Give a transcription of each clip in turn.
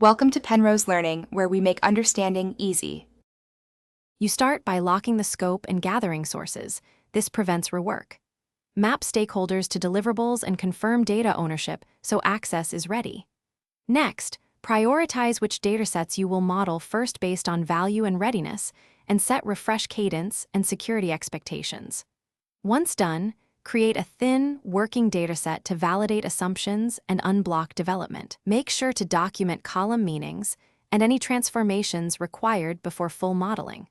Welcome to Penrose Learning, where we make understanding easy. You start by locking the scope and gathering sources. This prevents rework. Map stakeholders to deliverables and confirm data ownership so access is ready. Next, prioritize which datasets you will model first based on value and readiness, and set refresh cadence and security expectations. Once done, create a thin, working dataset to validate assumptions and unblock development. Make sure to document column meanings and any transformations required before full modeling.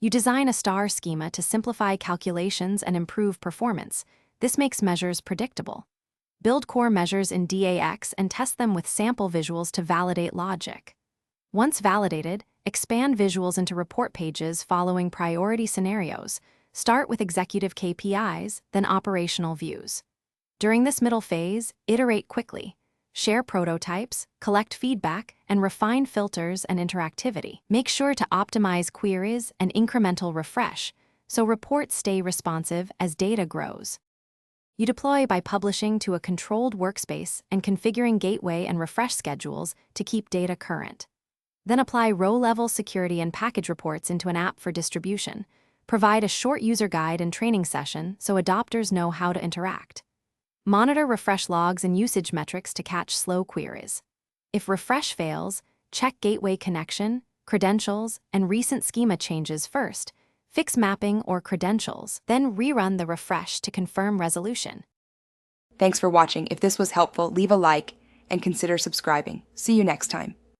You design a star schema to simplify calculations and improve performance. This makes measures predictable. Build core measures in DAX and test them with sample visuals to validate logic. Once validated, expand visuals into report pages following priority scenarios. Start with executive KPIs, then operational views. During this middle phase, iterate quickly. Share prototypes, collect feedback, and refine filters and interactivity. Make sure to optimize queries and incremental refresh, so reports stay responsive as data grows. You deploy by publishing to a controlled workspace and configuring gateway and refresh schedules to keep data current. Then apply row-level security and package reports into an app for distribution. Provide a short user guide and training session so adopters know how to interact. Monitor refresh logs and usage metrics to catch slow queries. If refresh fails, check gateway connection, credentials, and recent schema changes first. Fix mapping or credentials, then rerun the refresh to confirm resolution. Thanks for watching. If this was helpful, leave a like and consider subscribing. See you next time.